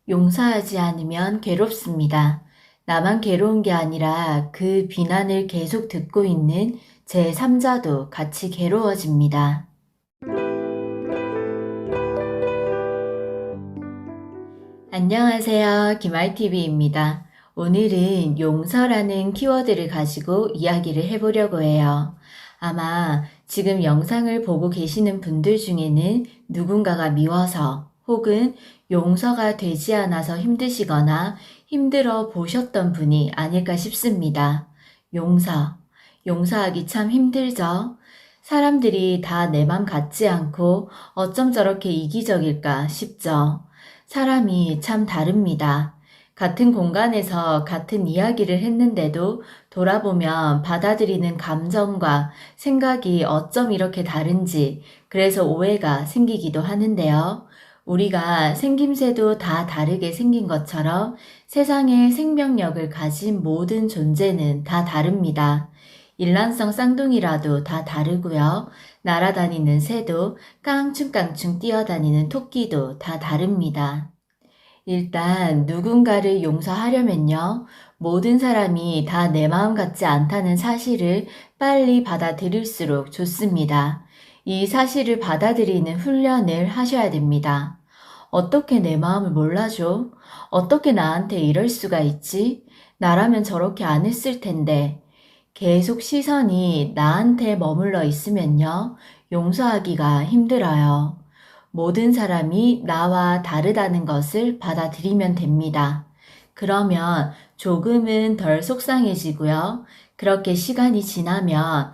용서하지 않으면 괴롭습니다. 나만 괴로운 게 아니라 그 비난을 계속 듣고 있는 제3자도 같이 괴로워집니다. 안녕하세요. 김RTV입니다. 오늘은 용서라는 키워드를 가지고 이야기를 해보려고 해요. 아마 지금 영상을 보고 계시는 분들 중에는 누군가가 미워서 혹은 용서가 되지 않아서 힘드시거나 힘들어 보셨던 분이 아닐까 싶습니다. 용서하기 참 힘들죠? 사람들이 다 내 맘 같지 않고 어쩜 저렇게 이기적일까 싶죠. 사람이 참 다릅니다. 같은 공간에서 같은 이야기를 했는데도 돌아보면 받아들이는 감정과 생각이 어쩜 이렇게 다른지 그래서 오해가 생기기도 하는데요. 우리가 생김새도 다 다르게 생긴 것처럼 세상에 생명력을 가진 모든 존재는 다 다릅니다. 일란성 쌍둥이라도 다 다르고요. 날아다니는 새도 깡충깡충 뛰어다니는 토끼도 다 다릅니다. 일단 누군가를 용서하려면요. 모든 사람이 다 내 마음 같지 않다는 사실을 빨리 받아들일수록 좋습니다. 이 사실을 받아들이는 훈련을 하셔야 됩니다. 어떻게 내 마음을 몰라줘? 어떻게 나한테 이럴 수가 있지? 나라면 저렇게 안 했을 텐데. 계속 시선이 나한테 머물러 있으면요. 용서하기가 힘들어요. 모든 사람이 나와 다르다는 것을 받아들이면 됩니다. 그러면 조금은 덜 속상해지고요. 그렇게 시간이 지나면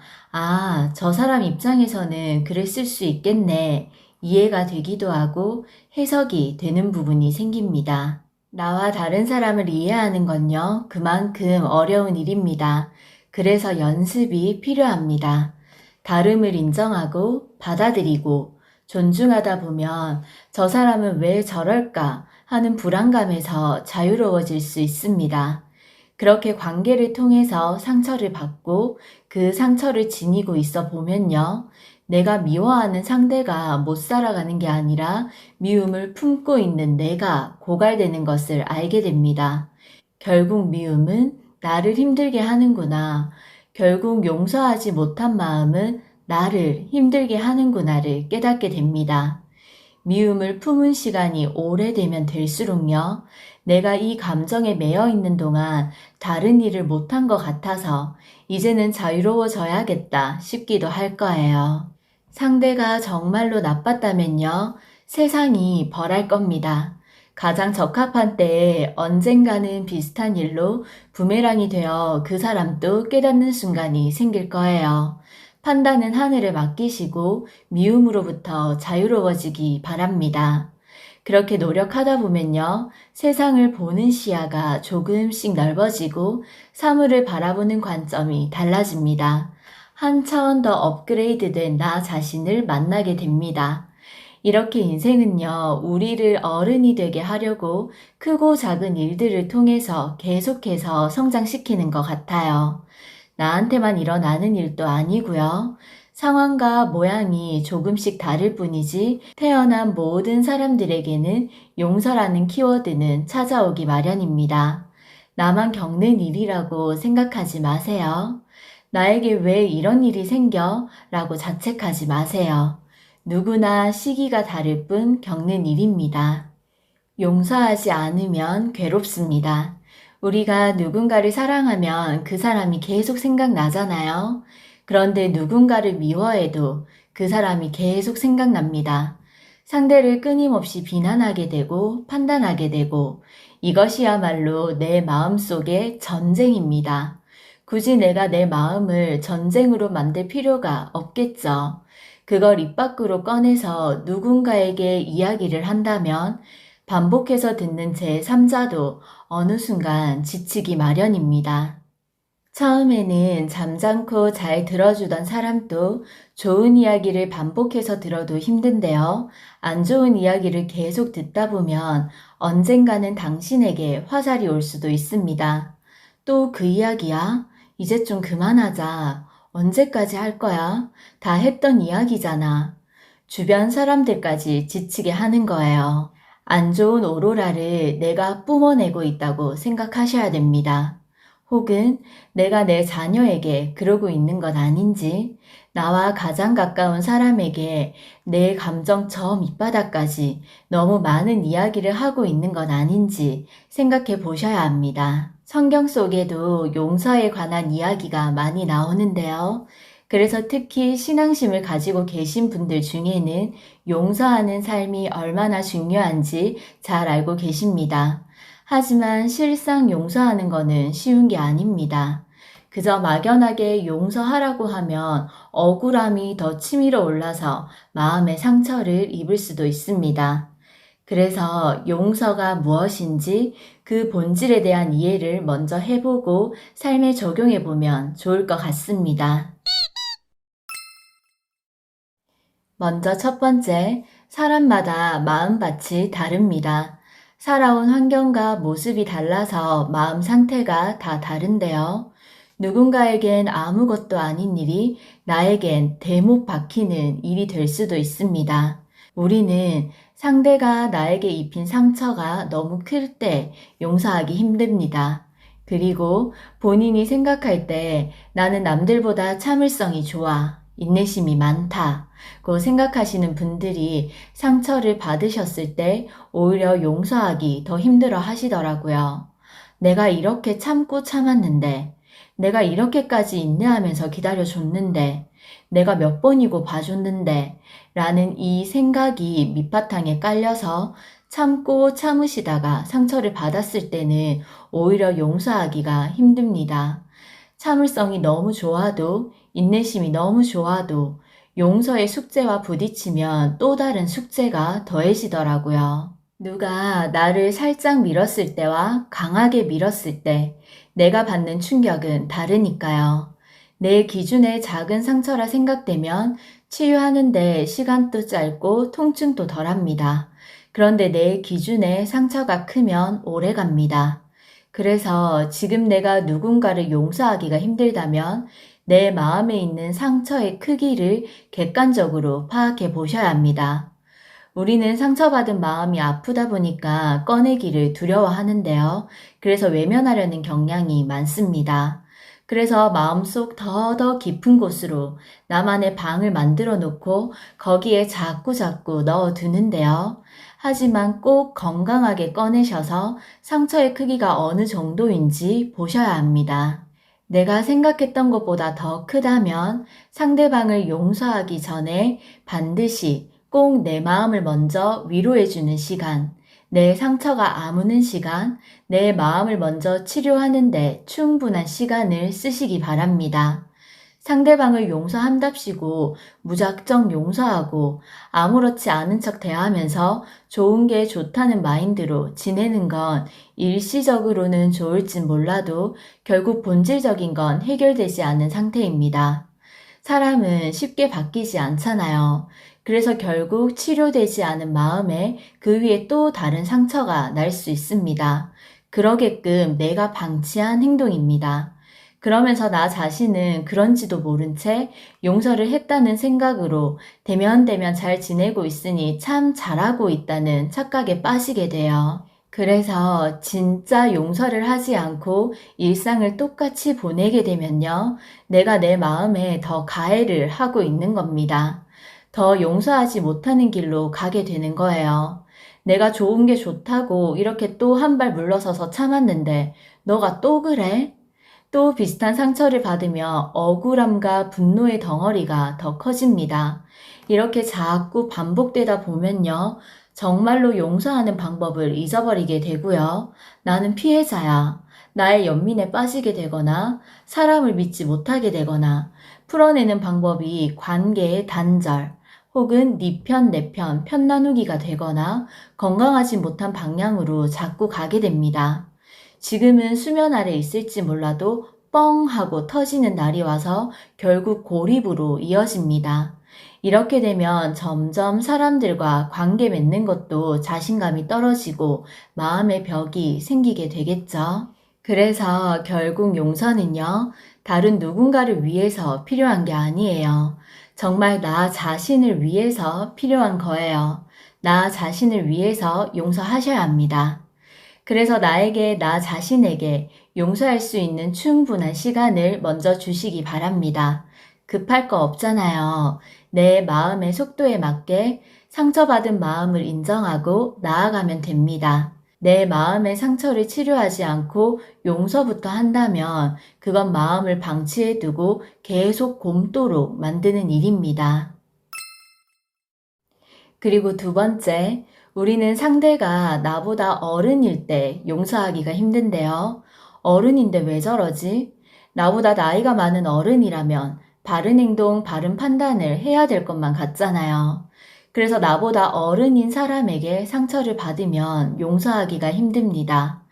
저 사람 입장에서는 그랬을 수 있겠네. 이해가 되기도 하고 해석이 되는 부분이 생깁니다. 나와 다른 사람을 이해하는 건요. 그만큼 어려운 일입니다. 그래서 연습이 필요합니다. 다름을 인정하고 받아들이고 존중하다 보면 저 사람은 왜 저럴까 하는 불안감에서 자유로워질 수 있습니다. 그렇게 관계를 통해서 상처를 받고 그 상처를 지니고 있어 보면요. 내가 미워하는 상대가 못 살아가는 게 아니라 미움을 품고 있는 내가 고갈되는 것을 알게 됩니다. 결국 미움은 나를 힘들게 하는구나. 결국 용서하지 못한 마음은 나를 힘들게 하는구나를 깨닫게 됩니다. 미움을 품은 시간이 오래되면 될수록요, 내가 이 감정에 매여 있는 동안 다른 일을 못한 것 같아서 이제는 자유로워져야겠다 싶기도 할 거예요. 상대가 정말로 나빴다면요, 세상이 벌할 겁니다. 가장 적합한 때에 언젠가는 비슷한 일로 부메랑이 되어 그 사람도 깨닫는 순간이 생길 거예요. 판단은 하늘에 맡기시고 미움으로부터 자유로워지기 바랍니다. 그렇게 노력하다 보면요. 세상을 보는 시야가 조금씩 넓어지고 사물을 바라보는 관점이 달라집니다. 한 차원 더 업그레이드된 나 자신을 만나게 됩니다. 이렇게 인생은요, 우리를 어른이 되게 하려고 크고 작은 일들을 통해서 계속해서 성장시키는 것 같아요. 나한테만 일어나는 일도 아니고요. 상황과 모양이 조금씩 다를 뿐이지 태어난 모든 사람들에게는 용서라는 키워드는 찾아오기 마련입니다. 나만 겪는 일이라고 생각하지 마세요. 나에게 왜 이런 일이 생겨? 라고 자책하지 마세요. 누구나 시기가 다를 뿐 겪는 일입니다. 용서하지 않으면 괴롭습니다. 우리가 누군가를 사랑하면 그 사람이 계속 생각나잖아요. 그런데 누군가를 미워해도 그 사람이 계속 생각납니다. 상대를 끊임없이 비난하게 되고 판단하게 되고 이것이야말로 내 마음속의 전쟁입니다. 굳이 내가 내 마음을 전쟁으로 만들 필요가 없겠죠. 그걸 입 밖으로 꺼내서 누군가에게 이야기를 한다면 반복해서 듣는 제3자도 어느 순간 지치기 마련입니다. 처음에는 잠잠고 잘 들어주던 사람도 좋은 이야기를 반복해서 들어도 힘든데요. 안 좋은 이야기를 계속 듣다 보면 언젠가는 당신에게 화살이 올 수도 있습니다. 또 그 이야기야? 이제 좀 그만하자. 언제까지 할 거야? 다 했던 이야기잖아. 주변 사람들까지 지치게 하는 거예요. 안 좋은 오로라를 내가 뿜어내고 있다고 생각하셔야 됩니다. 혹은 내가 내 자녀에게 그러고 있는 것 아닌지, 나와 가장 가까운 사람에게 내 감정 저 밑바닥까지 너무 많은 이야기를 하고 있는 것 아닌지 생각해 보셔야 합니다. 성경 속에도 용서에 관한 이야기가 많이 나오는데요. 그래서 특히 신앙심을 가지고 계신 분들 중에는 용서하는 삶이 얼마나 중요한지 잘 알고 계십니다. 하지만 실상 용서하는 거는 쉬운 게 아닙니다. 그저 막연하게 용서하라고 하면 억울함이 더 치밀어 올라서 마음의 상처를 입을 수도 있습니다. 그래서 용서가 무엇인지 그 본질에 대한 이해를 먼저 해보고 삶에 적용해보면 좋을 것 같습니다. 먼저 첫 번째, 사람마다 마음밭이 다릅니다. 살아온 환경과 모습이 달라서 마음 상태가 다 다른데요. 누군가에겐 아무것도 아닌 일이 나에겐 대못 박히는 일이 될 수도 있습니다. 우리는 상대가 나에게 입힌 상처가 너무 클 때 용서하기 힘듭니다. 그리고 본인이 생각할 때 나는 남들보다 참을성이 좋아, 인내심이 많다, 고 생각하시는 분들이 상처를 받으셨을 때 오히려 용서하기 더 힘들어 하시더라고요. 내가 이렇게 참고 참았는데, 내가 이렇게까지 인내하면서 기다려줬는데, 내가 몇 번이고 봐줬는데, 라는 이 생각이 밑바탕에 깔려서 참고 참으시다가 상처를 받았을 때는 오히려 용서하기가 힘듭니다. 참을성이 너무 좋아도, 인내심이 너무 좋아도 용서의 숙제와 부딪히면 또 다른 숙제가 더해지더라고요. 누가 나를 살짝 밀었을 때와 강하게 밀었을 때 내가 받는 충격은 다르니까요. 내 기준에 작은 상처라 생각되면 치유하는데 시간도 짧고 통증도 덜합니다. 그런데 내 기준에 상처가 크면 오래 갑니다. 그래서 지금 내가 누군가를 용서하기가 힘들다면 내 마음에 있는 상처의 크기를 객관적으로 파악해 보셔야 합니다. 우리는 상처받은 마음이 아프다 보니까 꺼내기를 두려워하는데요. 그래서 외면하려는 경향이 많습니다. 그래서 마음속 더 깊은 곳으로 나만의 방을 만들어 놓고 거기에 자꾸 넣어 두는데요. 하지만 꼭 건강하게 꺼내셔서 상처의 크기가 어느 정도인지 보셔야 합니다. 내가 생각했던 것보다 더 크다면 상대방을 용서하기 전에 반드시 꼭 내 마음을 먼저 위로해주는 시간, 내 상처가 아무는 시간, 내 마음을 먼저 치료하는데 충분한 시간을 쓰시기 바랍니다. 상대방을 용서한답시고 무작정 용서하고 아무렇지 않은 척 대하면서 좋은 게 좋다는 마인드로 지내는 건 일시적으로는 좋을진 몰라도 결국 본질적인 건 해결되지 않은 상태입니다. 사람은 쉽게 바뀌지 않잖아요. 그래서 결국 치료되지 않은 마음에 그 위에 또 다른 상처가 날 수 있습니다. 그러게끔 내가 방치한 행동입니다. 그러면서 나 자신은 그런지도 모른 채 용서를 했다는 생각으로 대면대면 잘 지내고 있으니 참 잘하고 있다는 착각에 빠지게 돼요. 그래서 진짜 용서를 하지 않고 일상을 똑같이 보내게 되면요, 내가 내 마음에 더 가해를 하고 있는 겁니다. 더 용서하지 못하는 길로 가게 되는 거예요. 내가 좋은 게 좋다고 이렇게 또 한 발 물러서서 참았는데 너가 또 그래? 또 비슷한 상처를 받으며 억울함과 분노의 덩어리가 더 커집니다. 이렇게 자꾸 반복되다 보면요, 정말로 용서하는 방법을 잊어버리게 되고요. 나는 피해자야. 나의 연민에 빠지게 되거나 사람을 믿지 못하게 되거나 풀어내는 방법이 관계의 단절 혹은 네 편, 내 편, 편 나누기가 되거나 건강하지 못한 방향으로 자꾸 가게 됩니다. 지금은 수면 아래 있을지 몰라도 뻥 하고 터지는 날이 와서 결국 고립으로 이어집니다. 이렇게 되면 점점 사람들과 관계 맺는 것도 자신감이 떨어지고 마음의 벽이 생기게 되겠죠. 그래서 결국 용서는요, 다른 누군가를 위해서 필요한 게 아니에요. 정말 나 자신을 위해서 필요한 거예요. 나 자신을 위해서 용서하셔야 합니다. 그래서 나 자신에게 용서할 수 있는 충분한 시간을 먼저 주시기 바랍니다. 급할 거 없잖아요. 내 마음의 속도에 맞게 상처받은 마음을 인정하고 나아가면 됩니다. 내 마음의 상처를 치료하지 않고 용서부터 한다면 그건 마음을 방치해 두고 계속 곪도록 만드는 일입니다. 그리고 두 번째, 우리는 상대가 나보다 어른일 때 용서하기가 힘든데요. 어른인데 왜 저러지? 나보다 나이가 많은 어른이라면 바른 행동, 바른 판단을 해야 될 것만 같잖아요. 그래서 나보다 어른인 사람에게 상처를 받으면 용서하기가 힘듭니다.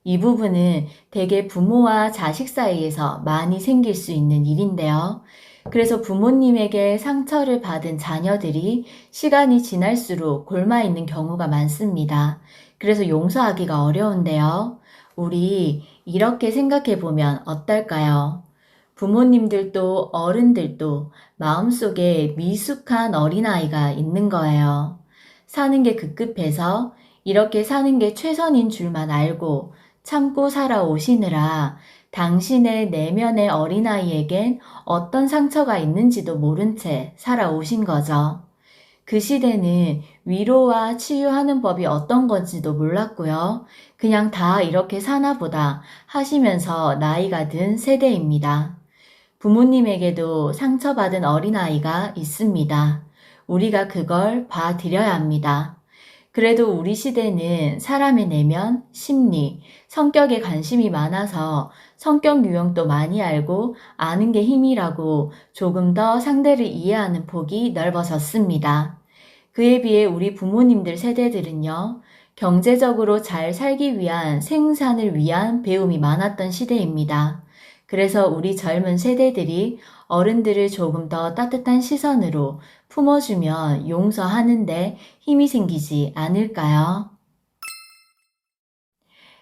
이 부분은 대개 부모와 자식 사이에서 많이 생길 수 있는 일인데요. 그래서 부모님에게 상처를 받은 자녀들이 시간이 지날수록 골마 있는 경우가 많습니다. 그래서 용서하기가 어려운데요. 우리 이렇게 생각해 보면 어떨까요? 부모님들도 어른들도 마음속에 미숙한 어린아이가 있는 거예요. 사는 게 급급해서 이렇게 사는 게 최선인 줄만 알고 참고 살아오시느라 당신의 내면의 어린아이에겐 어떤 상처가 있는지도 모른 채 살아오신 거죠. 그 시대는 위로와 치유하는 법이 어떤 건지도 몰랐고요. 그냥 다 이렇게 사나 보다 하시면서 나이가 든 세대입니다. 부모님에게도 상처받은 어린아이가 있습니다. 우리가 그걸 봐드려야 합니다. 그래도 우리 시대는 사람의 내면, 심리, 성격에 관심이 많아서 성격 유형도 많이 알고 아는 게 힘이라고 조금 더 상대를 이해하는 폭이 넓어졌습니다. 그에 비해 우리 부모님들 세대들은요, 경제적으로 잘 살기 위한 생산을 위한 배움이 많았던 시대입니다. 그래서 우리 젊은 세대들이 어른들을 조금 더 따뜻한 시선으로 품어주면 용서하는데 힘이 생기지 않을까요?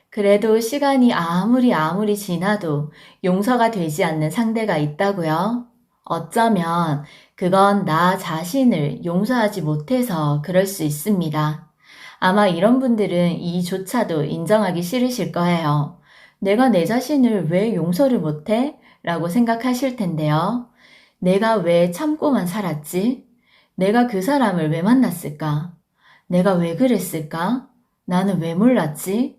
그래도 시간이 아무리 지나도 용서가 되지 않는 상대가 있다고요? 어쩌면 그건 나 자신을 용서하지 못해서 그럴 수 있습니다. 아마 이런 분들은 이조차도 인정하기 싫으실 거예요. 내가 내 자신을 왜 용서를 못해? 라고 생각하실 텐데요. 내가 왜 참고만 살았지? 내가 그 사람을 왜 만났을까? 내가 왜 그랬을까? 나는 왜 몰랐지?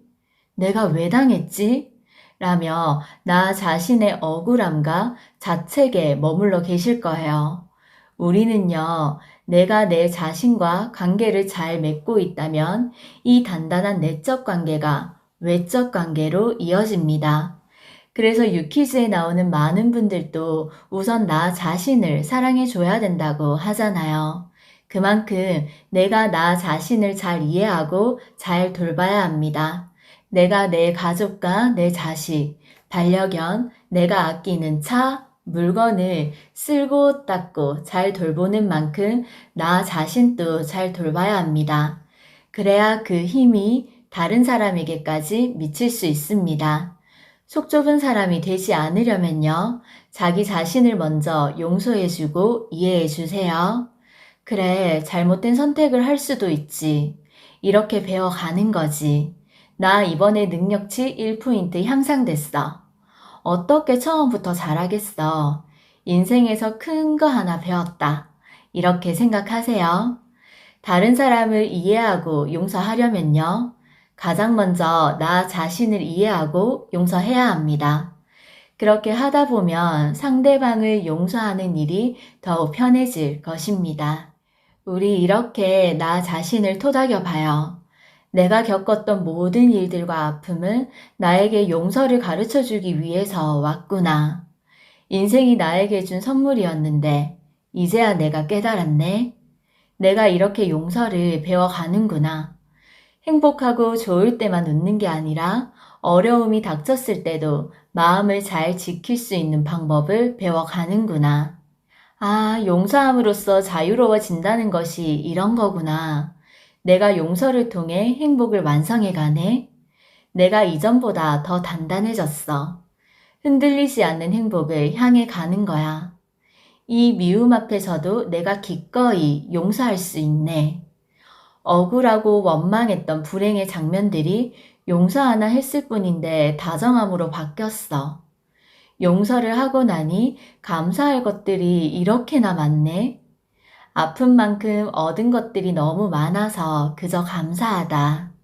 내가 왜 당했지? 라며 나 자신의 억울함과 자책에 머물러 계실 거예요. 우리는요, 내가 내 자신과 관계를 잘 맺고 있다면 이 단단한 내적 관계가 외적 관계로 이어집니다. 그래서 유퀴즈에 나오는 많은 분들도 우선 나 자신을 사랑해 줘야 된다고 하잖아요. 그만큼 내가 나 자신을 잘 이해하고 잘 돌봐야 합니다. 내가 내 가족과 내 자식, 반려견, 내가 아끼는 차, 물건을 쓸고 닦고 잘 돌보는 만큼 나 자신도 잘 돌봐야 합니다. 그래야 그 힘이 다른 사람에게까지 미칠 수 있습니다. 속 좁은 사람이 되지 않으려면요, 자기 자신을 먼저 용서해주고 이해해주세요. 그래, 잘못된 선택을 할 수도 있지. 이렇게 배워가는 거지. 나 이번에 능력치 1포인트 향상됐어. 어떻게 처음부터 잘하겠어. 인생에서 큰 거 하나 배웠다. 이렇게 생각하세요. 다른 사람을 이해하고 용서하려면요, 가장 먼저 나 자신을 이해하고 용서해야 합니다. 그렇게 하다 보면 상대방을 용서하는 일이 더욱 편해질 것입니다. 우리 이렇게 나 자신을 토닥여 봐요. 내가 겪었던 모든 일들과 아픔은 나에게 용서를 가르쳐 주기 위해서 왔구나. 인생이 나에게 준 선물이었는데, 이제야 내가 깨달았네. 내가 이렇게 용서를 배워가는구나. 행복하고 좋을 때만 웃는 게 아니라 어려움이 닥쳤을 때도 마음을 잘 지킬 수 있는 방법을 배워가는구나. 아, 용서함으로써 자유로워진다는 것이 이런 거구나. 내가 용서를 통해 행복을 완성해 가네. 내가 이전보다 더 단단해졌어. 흔들리지 않는 행복을 향해 가는 거야. 이 미움 앞에서도 내가 기꺼이 용서할 수 있네. 억울하고 원망했던 불행의 장면들이 용서 하나 했을 뿐인데 다정함으로 바뀌었어. 용서를 하고 나니 감사할 것들이 이렇게나 많네. 아픈 만큼 얻은 것들이 너무 많아서 그저 감사하다.